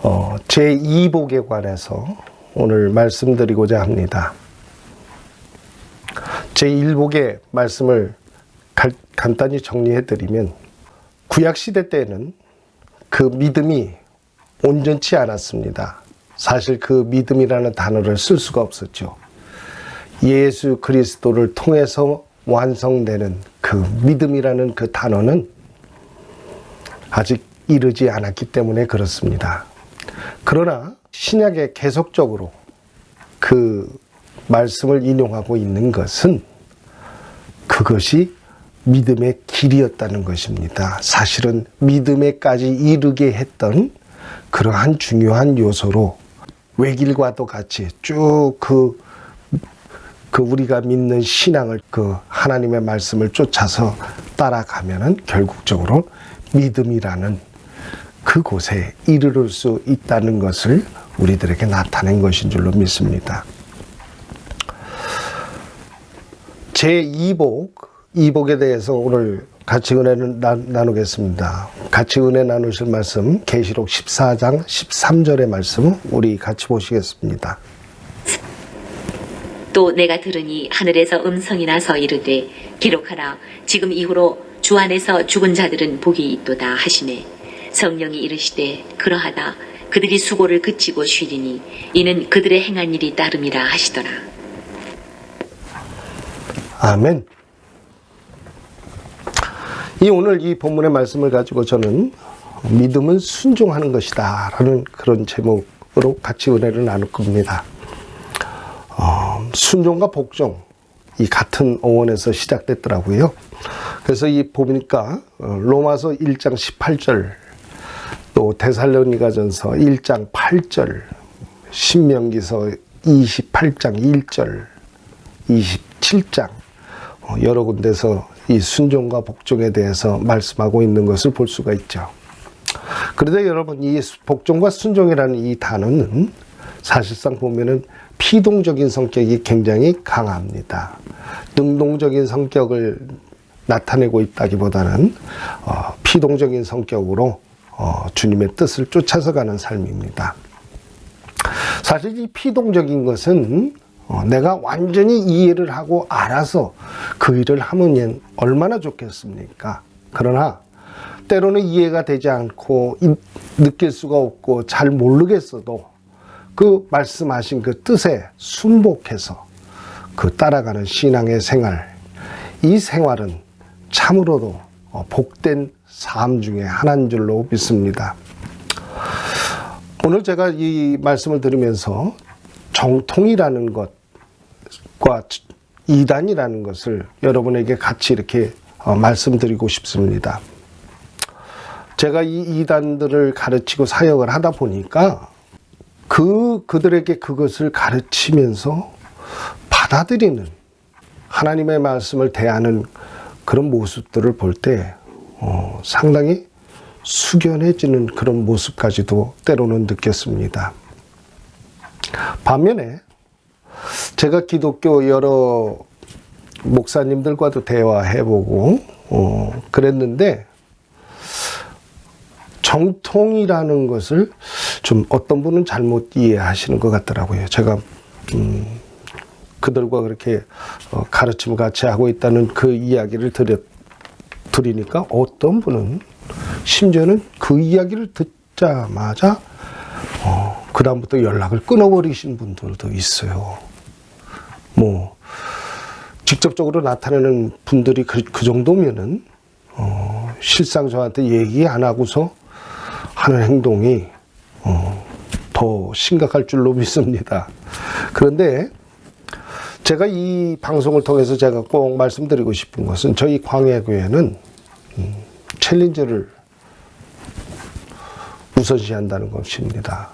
제2복에 관해서 오늘 말씀드리고자 합니다. 제1복의 말씀을 간단히 정리해드리면, 구약시대 때는 그 믿음이 온전치 않았습니다. 사실 그 믿음이라는 단어를 쓸 수가 없었죠. 예수 그리스도를 통해서 완성되는 그 믿음이라는 그 단어는 아직 이르지 않았기 때문에 그렇습니다. 그러나 신약에 계속적으로 그 말씀을 인용하고 있는 것은 그것이 믿음의 길이었다는 것입니다. 사실은 믿음에까지 이르게 했던 그러한 중요한 요소로 외길과도 같이 쭉 우리가 믿는 신앙을, 그 하나님의 말씀을 쫓아서 따라가면은 결국적으로 믿음이라는 그곳에 이르를 수 있다는 것을 우리들에게 나타낸 것인 줄로 믿습니다. 제2복에 대해서 오늘 같이 은혜를 나누겠습니다. 같이 은혜 나누실 말씀, 계시록 14장 13절의 말씀 우리 같이 보시겠습니다. 또 내가 들으니 하늘에서 음성이 나서 이르되 기록하라, 지금 이후로 주 안에서 죽은 자들은 복이 있도다 하시매, 성령이 이르시되 그러하다, 그들이 수고를 그치고 쉬리니 이는 그들의 행한 일이 따름이라 하시더라. 아멘. 오늘 이 본문의 말씀을 가지고 저는 믿음은 순종하는 것이다 라는 그런 제목으로 같이 은혜를 나눌 겁니다. 순종과 복종, 이 같은 어원에서 시작됐더라고요. 그래서 이 보니까 로마서 1장 18절, 또 데살로니가전서 1장 8절, 신명기서 28장 1절, 27장 여러 군데서 이 순종과 복종에 대해서 말씀하고 있는 것을 볼 수가 있죠. 그런데 여러분, 이 복종과 순종이라는 이 단어는 사실상 보면은 피동적인 성격이 굉장히 강합니다. 능동적인 성격을 나타내고 있다기보다는 피동적인 성격으로 주님의 뜻을 쫓아서 가는 삶입니다. 사실 이 피동적인 것은 내가 완전히 이해를 하고 알아서 그 일을 하면 얼마나 좋겠습니까? 그러나 때로는 이해가 되지 않고 느낄 수가 없고 잘 모르겠어도 그 말씀하신 그 뜻에 순복해서 그 따라가는 신앙의 생활, 이 생활은 참으로도 복된 삶 중에 하나인 줄로 믿습니다. 오늘 제가 이 말씀을 들으면서 정통이라는 것과 이단이라는 것을 여러분에게 같이 이렇게 말씀드리고 싶습니다. 제가 이 이단들을 가르치고 사역을 하다 보니까 그들에게 그것을 가르치면서 받아들이는, 하나님의 말씀을 대하는 그런 모습들을 볼 때 상당히 숙연해지는 그런 모습까지도 때로는 느꼈습니다. 반면에 제가 기독교 여러 목사님들과도 대화해보고 그랬는데, 정통이라는 것을 좀 어떤 분은 잘못 이해하시는 것 같더라고요. 제가 그들과 그렇게 가르침을 같이 하고 있다는 그 이야기를 드리니까 어떤 분은 심지어는 그 이야기를 듣자마자 그 다음부터 연락을 끊어버리신 분들도 있어요. 뭐 직접적으로 나타내는 분들이 그 정도면은 실상 저한테 얘기 안 하고서 하는 행동이 더 심각할 줄로 믿습니다. 그런데 제가 이 방송을 통해서 제가 꼭 말씀드리고 싶은 것은, 저희 광야교회는 챌린저를 우선시한다는 것입니다.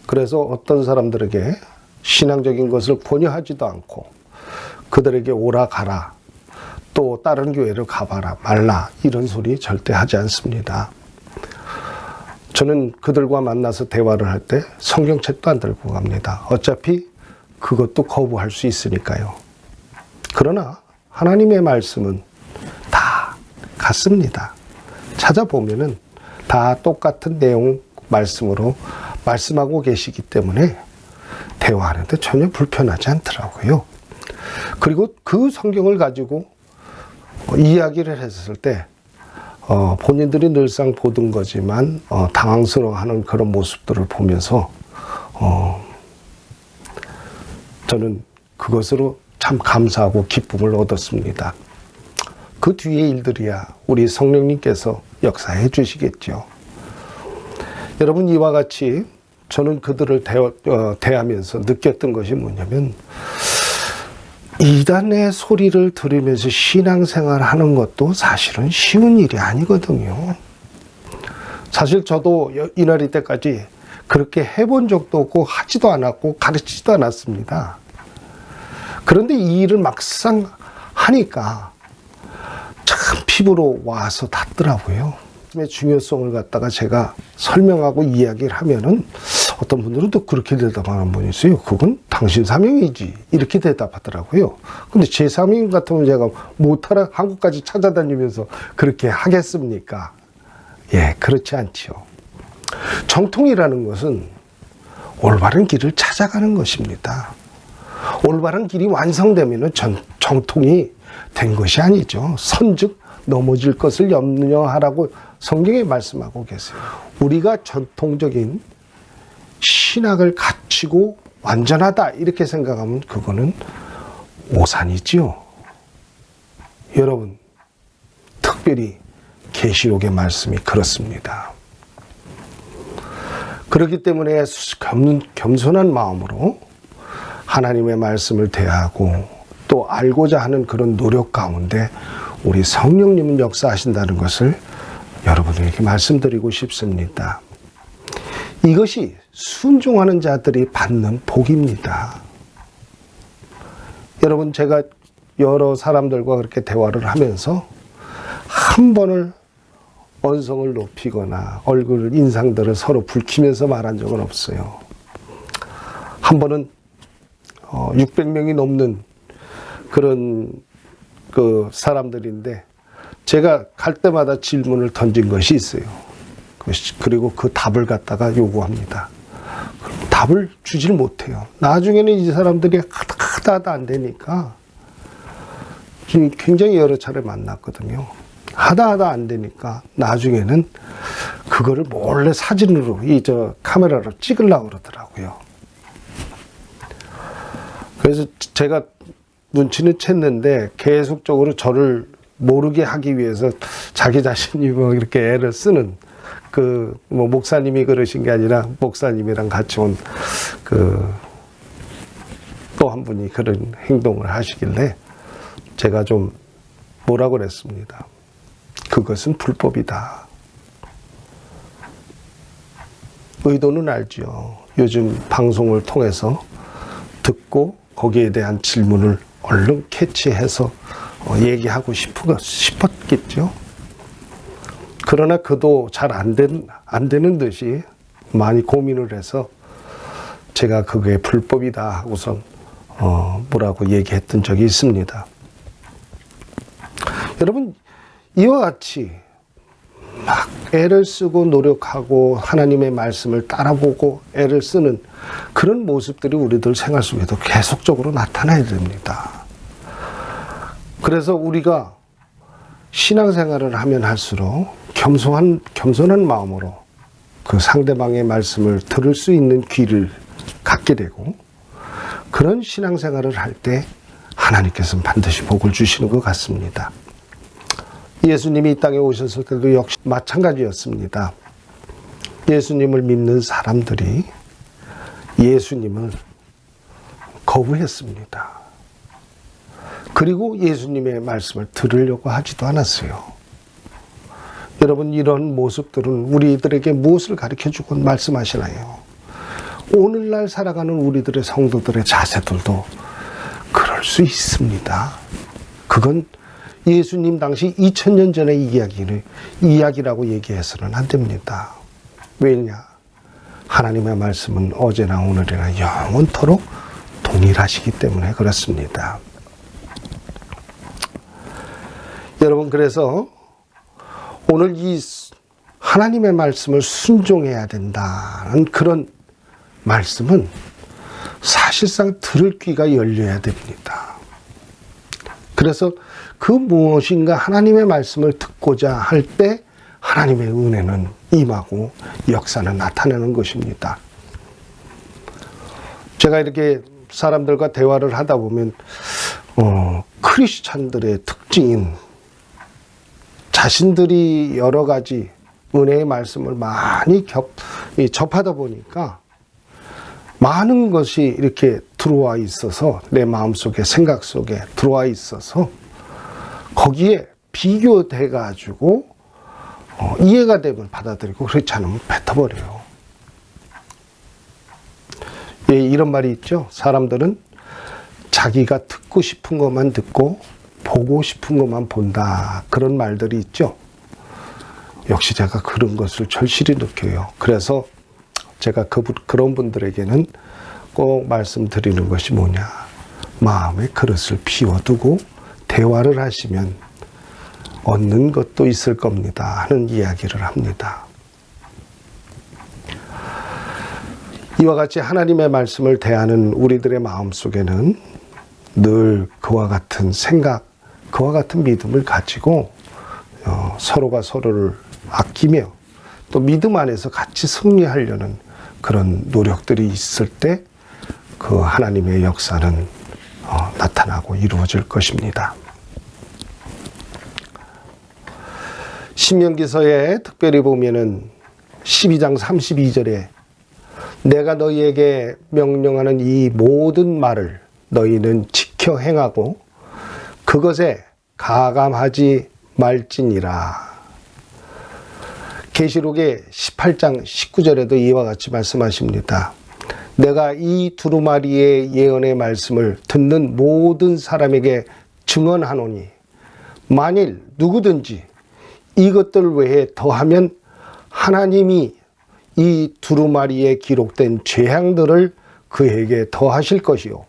그래서 어떤 사람들에게 신앙적인 것을 권유하지도 않고 그들에게 오라 가라, 또 다른 교회를 가봐라 말라, 이런 소리 절대 하지 않습니다. 저는 그들과 만나서 대화를 할 때 성경책도 안 들고 갑니다. 어차피 그것도 거부할 수 있으니까요. 그러나 하나님의 말씀은 다 같습니다. 찾아보면은 다 똑같은 내용 말씀으로 말씀하고 계시기 때문에 대화하는데 전혀 불편하지 않더라고요. 그리고 그 성경을 가지고 이야기를 했을 때 본인들이 늘상 보던 거지만 당황스러워하는 그런 모습들을 보면서 저는 그것으로 참 감사하고 기쁨을 얻었습니다. 그 뒤의 일들이야 우리 성령님께서 역사해 주시겠죠. 여러분, 이와 같이 저는 그들을 대하면서 느꼈던 것이 뭐냐면, 이단의 소리를 들으면서 신앙생활을 하는 것도 사실은 쉬운 일이 아니거든요. 사실 저도 이날이 때까지 그렇게 해본 적도 없고 하지도 않았고 가르치지도 않았습니다. 그런데 이 일을 막상 하니까 참 피부로 와서 닿더라고요. 중요성을 갖다가 제가 설명하고 이야기를 하면은 어떤 분들은 또 그렇게 대답하는 분이 있어요. 그건 당신 사명이지, 이렇게 대답하더라고요. 근데 제 사명 같으면 제가 못하라 한국까지 찾아다니면서 그렇게 하겠습니까? 예, 그렇지 않지요. 정통이라는 것은 올바른 길을 찾아가는 것입니다. 올바른 길이 완성되면 정통이 된 것이 아니죠. 선즉 넘어질 것을 염려하라고 성경에 말씀하고 계세요. 우리가 전통적인 신학을 갖추고 완전하다 이렇게 생각하면 그거는 오산이지요. 여러분, 특별히 계시록의 말씀이 그렇습니다. 그렇기 때문에 겸손한 마음으로 하나님의 말씀을 대하고 또 알고자 하는 그런 노력 가운데 우리 성령님은 역사하신다는 것을 여러분에게 말씀드리고 싶습니다. 이것이 순종하는 자들이 받는 복입니다. 여러분, 제가 여러 사람들과 그렇게 대화를 하면서 한 번을 언성을 높이거나 얼굴 인상들을 서로 붉히면서 말한 적은 없어요. 한 번은 600명이 넘는 그런 그 사람들인데 제가 갈 때마다 질문을 던진 것이 있어요. 그리고 그 답을 갖다가 요구합니다. 답을 주질 못해요. 나중에는 이 사람들이 하다 안 되니까 굉장히 여러 차례 만났거든요. 하다 안 되니까 나중에는 그거를 몰래 사진으로 카메라로 찍으려고 그러더라고요. 그래서 제가 눈치는 챘는데 계속적으로 저를 모르게 하기 위해서 자기 자신이 뭐 이렇게 애를 쓰는 목사님이 그러신 게 아니라 목사님이랑 같이 온 또 한 분이 그런 행동을 하시길래 제가 좀 뭐라고 그랬습니다. 그것은 불법이다. 의도는 알죠. 요즘 방송을 통해서 듣고 거기에 대한 질문을 얼른 캐치해서 얘기하고 싶었겠죠. 그러나 그도 잘 안 되는 듯이 많이 고민을 해서 제가 그게 불법이다 하고선 뭐라고 얘기했던 적이 있습니다. 여러분, 이와 같이 막 애를 쓰고 노력하고 하나님의 말씀을 따라보고 애를 쓰는 그런 모습들이 우리들 생활 속에도 계속적으로 나타나야 됩니다. 그래서 우리가 신앙생활을 하면 할수록 겸손한 마음으로 그 상대방의 말씀을 들을 수 있는 귀를 갖게 되고, 그런 신앙생활을 할 때 하나님께서는 반드시 복을 주시는 것 같습니다. 예수님이 이 땅에 오셨을 때도 역시 마찬가지였습니다. 예수님을 믿는 사람들이 예수님을 거부했습니다. 그리고 예수님의 말씀을 들으려고 하지도 않았어요. 여러분, 이런 모습들은 우리들에게 무엇을 가르쳐주고 말씀하시나요? 오늘날 살아가는 우리들의 성도들의 자세들도 그럴 수 있습니다. 그건 예수님 당시 2000년 전의 이야기라고 얘기해서는 안 됩니다. 왜냐? 하나님의 말씀은 어제나 오늘이나 영원토록 동일하시기 때문에 그렇습니다. 여러분, 그래서 오늘 이 하나님의 말씀을 순종해야 된다는 그런 말씀은 사실상 들을 귀가 열려야 됩니다. 그래서 그 무엇인가 하나님의 말씀을 듣고자 할 때 하나님의 은혜는 임하고 역사는 나타나는 것입니다. 제가 이렇게 사람들과 대화를 하다 보면 크리스찬들의 특징인 자신들이 여러 가지 은혜의 말씀을 많이 접하다 보니까 많은 것이 이렇게 들어와 있어서 내 마음속에 생각 속에 들어와 있어서 거기에 비교돼 가지고 이해가 되면 받아들이고 그렇지 않으면 뱉어버려요. 예, 이런 말이 있죠. 사람들은 자기가 듣고 싶은 것만 듣고 보고 싶은 것만 본다. 그런 말들이 있죠. 역시 제가 그런 것을 절실히 느껴요. 그래서 제가 그런 분들에게는 꼭 말씀드리는 것이 뭐냐. 마음의 그릇을 비워두고 대화를 하시면 얻는 것도 있을 겁니다 하는 이야기를 합니다. 이와 같이 하나님의 말씀을 대하는 우리들의 마음속에는 늘 그와 같은 생각, 그와 같은 믿음을 가지고 서로가 서로를 아끼며 또 믿음 안에서 같이 승리하려는 그런 노력들이 있을 때 그 하나님의 역사는 나타나고 이루어질 것입니다. 신명기서에 특별히 보면은 12장 32절에 내가 너희에게 명령하는 이 모든 말을 너희는 지켜 행하고 그것에 가감하지 말지니라. 계시록의 18장 19절에도 이와 같이 말씀하십니다. 내가 이 두루마리의 예언의 말씀을 듣는 모든 사람에게 증언하노니 만일 누구든지 이것들 외에 더하면 하나님이 이 두루마리에 기록된 죄악들을 그에게 더하실 것이요.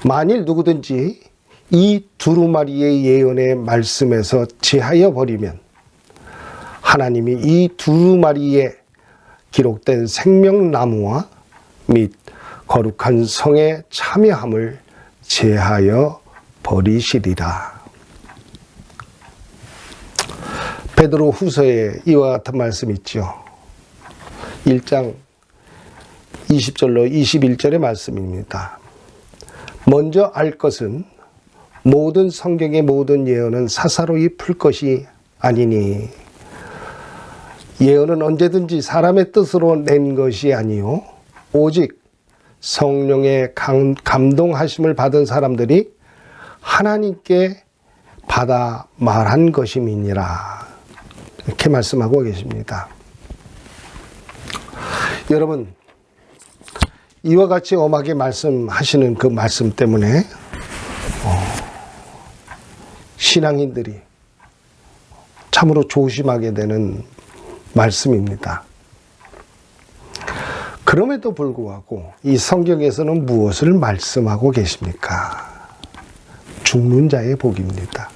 만일 누구든지 이 두루마리의 예언의 말씀에서 제하여 버리면 하나님이 이 두루마리에 기록된 생명나무와 및 거룩한 성의 참여함을 제하여 버리시리라. 베드로 후서에 이와 같은 말씀이 있죠. 1장 20절로 21절의 말씀입니다. 먼저 알 것은 모든 성경의 모든 예언은 사사로이 풀 것이 아니니 예언은 언제든지 사람의 뜻으로 낸 것이 아니요 오직 성령의 감동하심을 받은 사람들이 하나님께 받아 말한 것임이니라. 이렇게 말씀하고 계십니다. 여러분, 이와 같이 엄하게 말씀하시는 그 말씀 때문에 신앙인들이 참으로 조심하게 되는 말씀입니다. 그럼에도 불구하고 이 성경에서는 무엇을 말씀하고 계십니까? 죽는 자의 복입니다.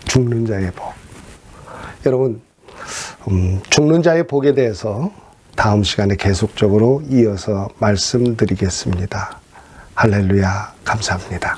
죽는 자의 복. 여러분, 죽는 자의 복에 대해서 다음 시간에 계속적으로 이어서 말씀드리겠습니다. 할렐루야, 감사합니다.